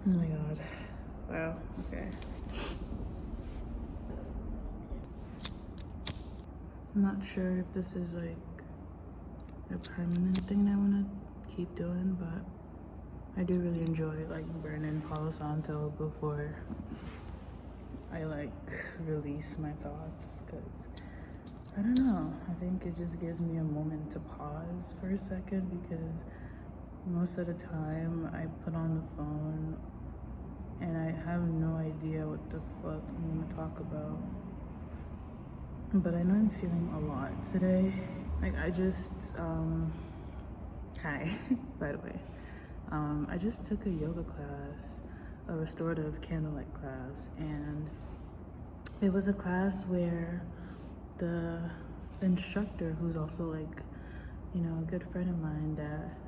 Oh my god. Wow, okay. I'm not sure if this is like a permanent thing I want to keep doing, but I do really enjoy like burning Palo Santo before I like release my thoughts, because I don't know, I think it just gives me a moment to pause for a second, because most of the time I put on the phone and I have no idea what the fuck I'm gonna talk about. But I know I'm feeling a lot today. Like I just, hi, by the way. I just took a yoga class, a restorative candlelight class, and it was a class where the instructor, who's also like, you know, a good friend of mine that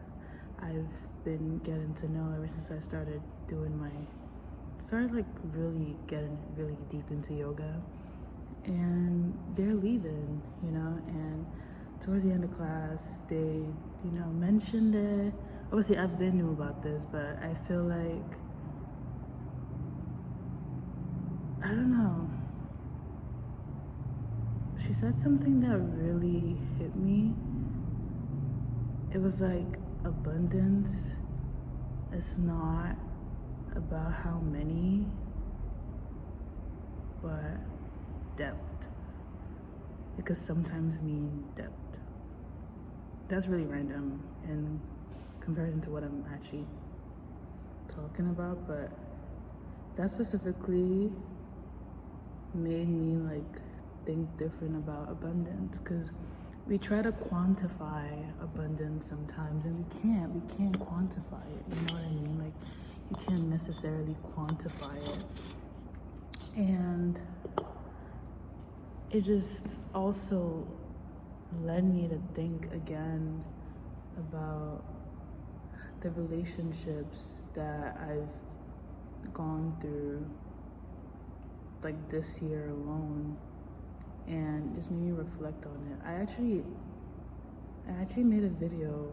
I've been getting to know ever since I started like really getting really deep into yoga. And they're leaving, you know, and towards the end of class, they, you know, mentioned it. Obviously, I've been knew about this, but I feel like, I don't know. She said something that really hit me. It was like, abundance is not about how many, but depth. It could sometimes mean depth. That's really random in comparison to what I'm actually talking about, but that specifically made me like think different about abundance, because we try to quantify abundance sometimes and we can't quantify it, you know what I mean? Like you can't necessarily quantify it. And it just also led me to think again about the relationships that I've gone through like this year alone, and just made me reflect on it. I actually made a video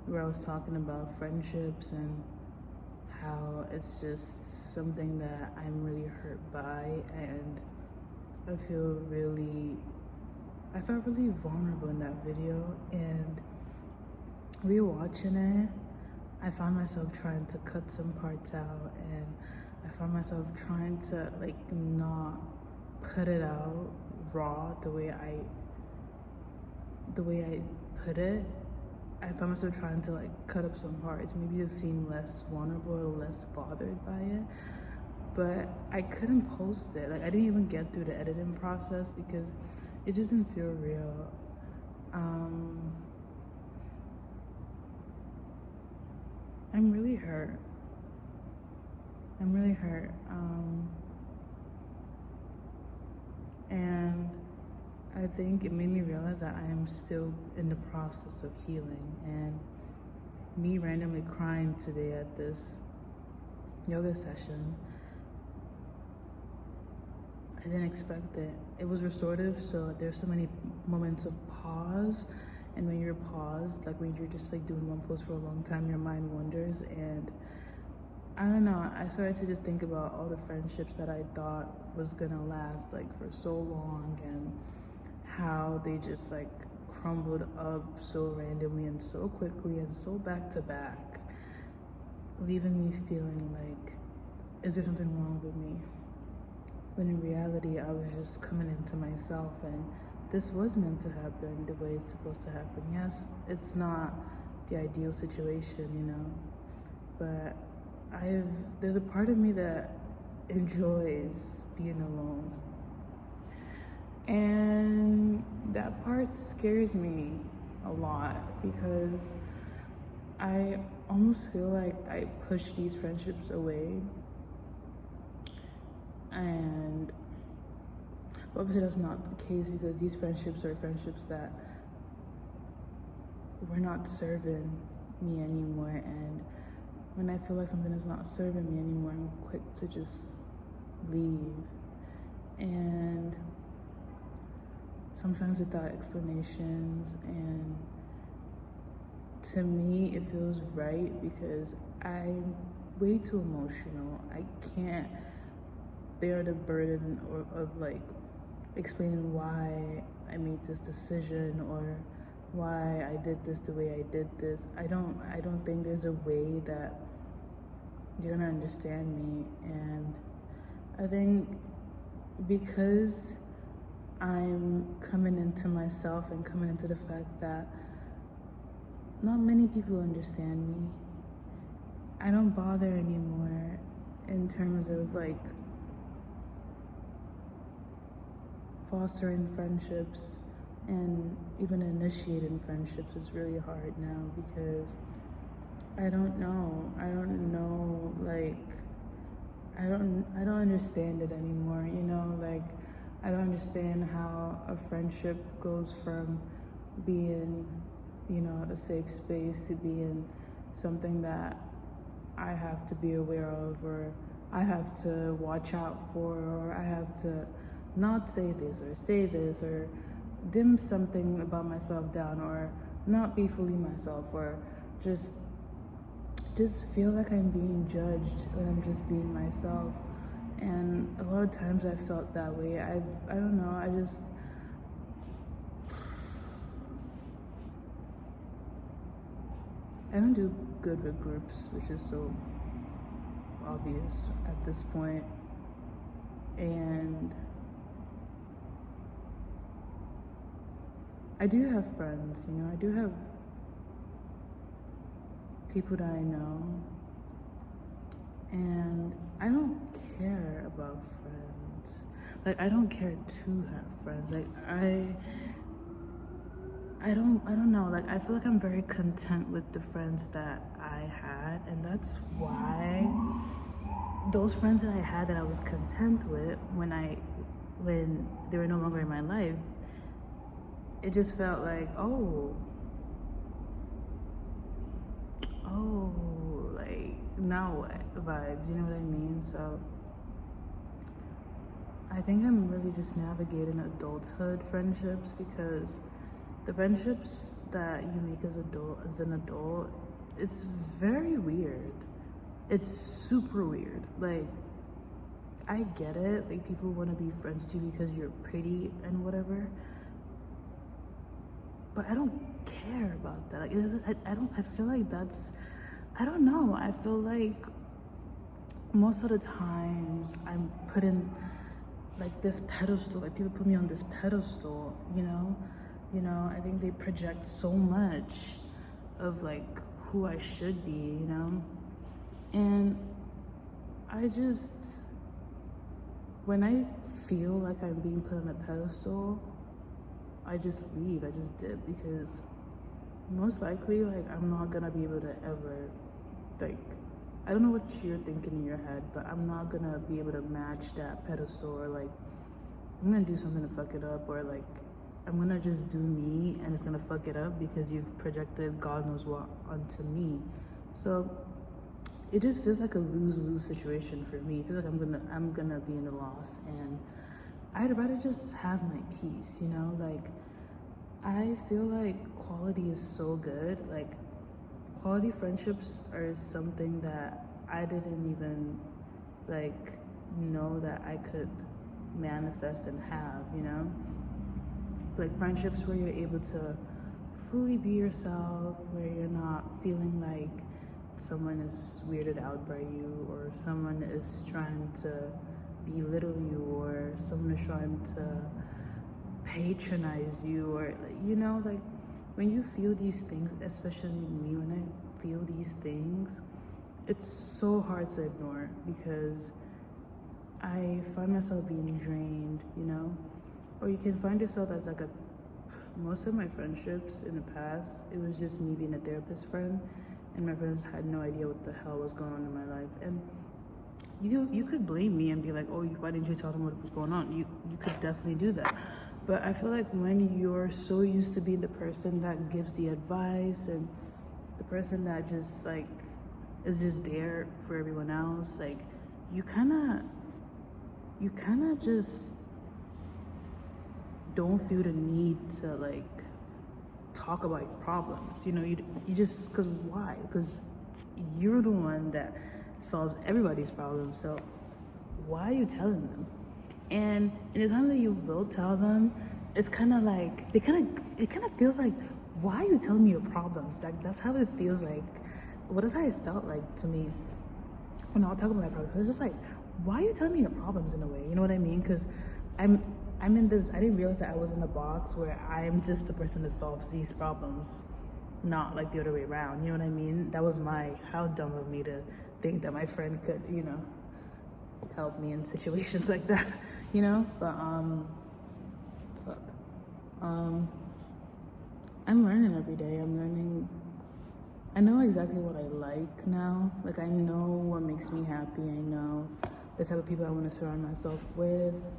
where I was talking about friendships and how it's just something that I'm really hurt by, and I felt really vulnerable in that video. And rewatching it, I found myself trying to cut some parts out, and I found myself trying to like not put it out raw the way I put it. I found myself trying to like cut up some parts, maybe to seem less vulnerable or less bothered by it. But I couldn't post it. Like I didn't even get through the editing process because it just didn't feel real. I'm really hurt. And I think it made me realize that I am still in the process of healing. And me randomly crying today at this yoga session, I didn't expect it. It was restorative, so there's so many moments of pause. And when you're paused, like when you're just like doing one pose for a long time, your mind wanders. And I don't know, I started to just think about all the friendships that I thought was gonna last like for so long, and how they just like crumbled up so randomly and so quickly and so back to back, leaving me feeling like, is there something wrong with me? When in reality, I was just coming into myself, and this was meant to happen the way it's supposed to happen. Yes, it's not the ideal situation, you know, but there's a part of me that enjoys being alone. And that part scares me a lot, because I almost feel like I push these friendships away. And obviously that's not the case, because these friendships are friendships that were not serving me anymore. And when I feel like something is not serving me anymore, I'm quick to just leave. And sometimes without explanations, and to me, it feels right because I'm way too emotional. I can't bear the burden of like explaining why I made this decision or why I did this the way I did this. I don't think there's a way that you're gonna understand me. And I think because I'm coming into myself and coming into the fact that not many people understand me, I don't bother anymore in terms of like fostering friendships and even initiating friendships is really hard now because I don't know, like I don't understand it anymore, you know, like I don't understand how a friendship goes from being, you know, a safe space to being something that I have to be aware of, or I have to watch out for, or I have to not say this or say this, or dim something about myself down, or not be fully myself, or just feel like I'm being judged when I'm just being myself. And a lot of times I felt that way. I don't know, I don't do good with groups, which is so obvious at this point. And I do have friends, you know, I do have people that I know, and I don't care about friends. Like, I don't care to have friends. Like, I don't know. Like, I feel like I'm very content with the friends that I had, and that's why those friends that I had that I was content with when they were no longer in my life, it just felt like, like now what vibes, you know what I mean? So I think I'm really just navigating adulthood friendships because the friendships that you make as an adult, it's very weird. It's super weird. Like, I get it. Like, people want to be friends with you because you're pretty and whatever. But I don't care about that. Like, it doesn't. I feel like that's. I don't know. I feel like most of the times I'm put in like this pedestal. Like, people put me on this pedestal. You know. I think they project so much of like who I should be. You know, and I just, when I feel like I'm being put on a pedestal, I just leave. I just dip because most likely, like, I'm not gonna be able to ever, like, I don't know what you're thinking in your head, but I'm not gonna be able to match that pedestal, or like, I'm gonna do something to fuck it up, or like, I'm gonna just do me and it's gonna fuck it up because you've projected God knows what onto me. So it just feels like a lose-lose situation for me. It feels like I'm gonna be in a loss, and I'd rather just have my peace, you know? Like, I feel like quality is so good. Like, quality friendships are something that I didn't even like know that I could manifest and have, you know? Like, friendships where you're able to fully be yourself, where you're not feeling like someone is weirded out by you, or someone is trying to belittle you, or someone is trying to patronize you, or you know, like, when you feel these things, especially me, when I feel these things, it's so hard to ignore because I find myself being drained, you know? Or you can find yourself as like most of my friendships in the past, it was just me being a therapist friend, and my friends had no idea what the hell was going on in my life. And you could blame me and be like, oh, why didn't you tell them what was going on? You could definitely do that. But I feel like when you're so used to being the person that gives the advice and the person that just like is just there for everyone else, like, you kind of just don't feel the need to like talk about your problems. You know, you just, because why? Because you're the one that solves everybody's problems. So why are you telling them? And in the times that you will tell them, it's kind of like it kind of feels like, why are you telling me your problems? Like, that's how it feels like. That's how it felt like to me when I was talking about my problems. It's just like, why are you telling me your problems in a way? You know what I mean? Because I'm in this. I didn't realize that I was in a box where I'm just the person that solves these problems, not like the other way around. You know what I mean? That was how dumb of me to think that my friend could, you know, help me in situations like that. You know, but fuck. I'm learning every day. I'm learning. I know exactly what I like now. Like, I know what makes me happy. I know the type of people I want to surround myself with.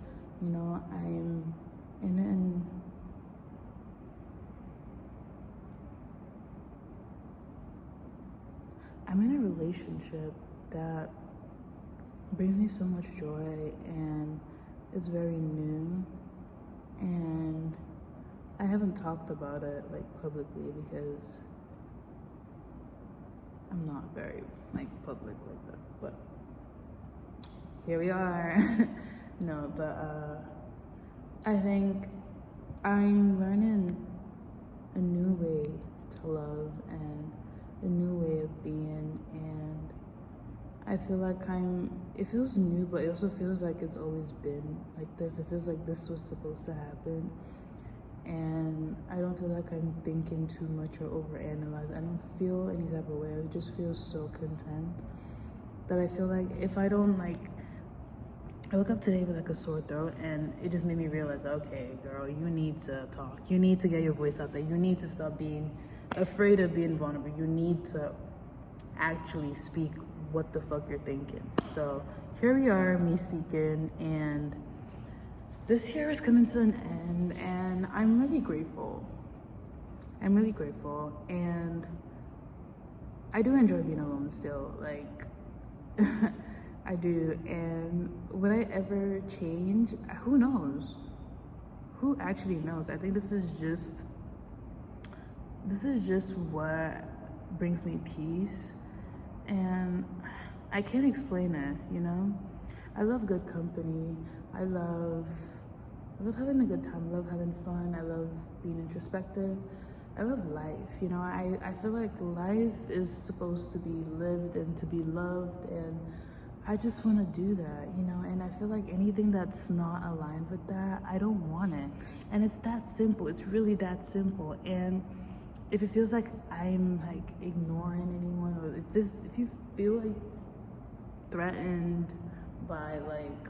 You know, I'm in a relationship that brings me so much joy, and it's very new, and I haven't talked about it like publicly because I'm not very like public like that, but here we are. No, but I think I'm learning a new way to love and a new way of being, and I feel like it feels new, but it also feels like it's always been like this. It feels like this was supposed to happen, and I don't feel like I'm thinking too much or overanalyze. I don't feel any type of way. I just feel so content that I feel like if I don't I woke up today with like a sore throat, and it just made me realize, okay, girl, you need to talk. You need to get your voice out there. You need to stop being afraid of being vulnerable. You need to actually speak what the fuck you're thinking. So here we are, me speaking, and this year is coming to an end, and I'm really grateful. I'm really grateful, and I do enjoy being alone still. Like, I do, and would I ever change? Who knows? Who actually knows? I think this is just what brings me peace, and I can't explain it, you know? I love good company. I love having a good time. I love having fun. I love being introspective. I love life, you know? I feel like life is supposed to be lived and to be loved, and I just want to do that, you know? And I feel like anything that's not aligned with that, I don't want it. And it's that simple. It's really that simple. And if it feels like I'm like ignoring anyone, or if you feel like threatened by like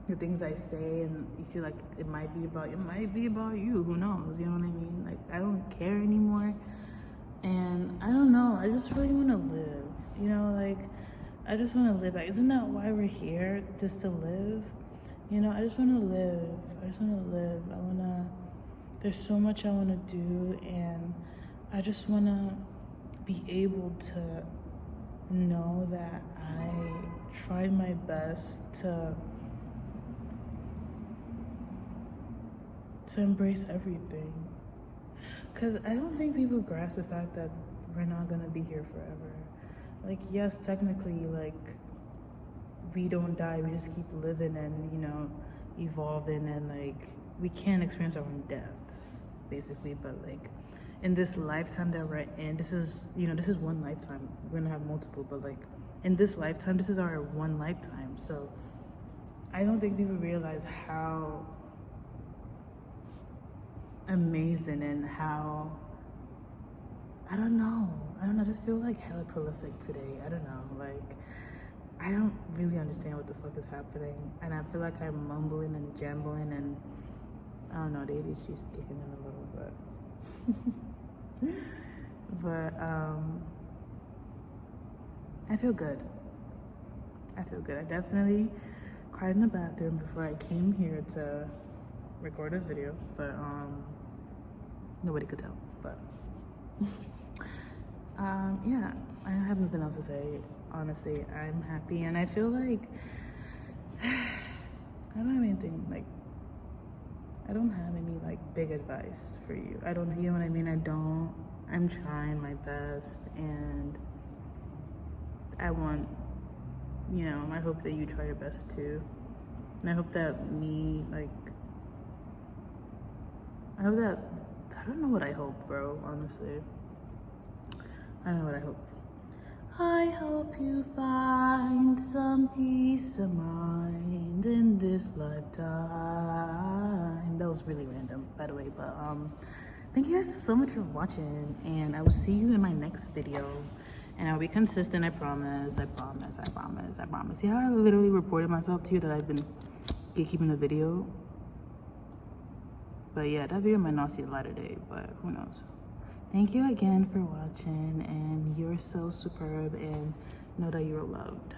the things I say, and you feel like it might be about you, who knows? You know what I mean? Like, I don't care anymore. And I don't know, I just really want to live, you know? Like, I just want to live. Like, isn't that why we're here? Just to live? You know, I just want to live. There's so much I want to do, and I just want to be able to know that I tried my best to embrace everything. Because I don't think people grasp the fact that we're not going to be here forever. Like, yes, technically, like, we don't die. We just keep living and, you know, evolving, and, like, we can't experience our own deaths, basically. But, like, in this lifetime that we're in, this is one lifetime. We're going to have multiple, but, like, in this lifetime, this is our one lifetime. So I don't think people realize how amazing and how, I don't know, I just feel like hella prolific today. I don't know, like, I don't really understand what the fuck is happening, and I feel like I'm mumbling and jambling, and I don't know, the ADHD's kicking in a little bit. But I feel good. I definitely cried in the bathroom before I came here to record this video, but nobody could tell. But yeah, I have nothing else to say. Honestly, I'm happy, and I feel like I don't have anything like I don't have any like big advice for you. I don't, you know what I mean? I'm trying my best, and I want, you know, I hope that you try your best too. And I hope that I don't know what I hope, bro, honestly. I don't know what I hope. I hope you find some peace of mind in this lifetime. That was really random, by the way, but thank you guys so much for watching, and I will see you in my next video. And I'll be consistent, I promise, I promise, I promise, I promise. See how I literally reported myself to you that I've been gatekeeping the video? But yeah, that video might not see the light of day, but who knows. Thank you again for watching, and you're so superb, and know that you're loved.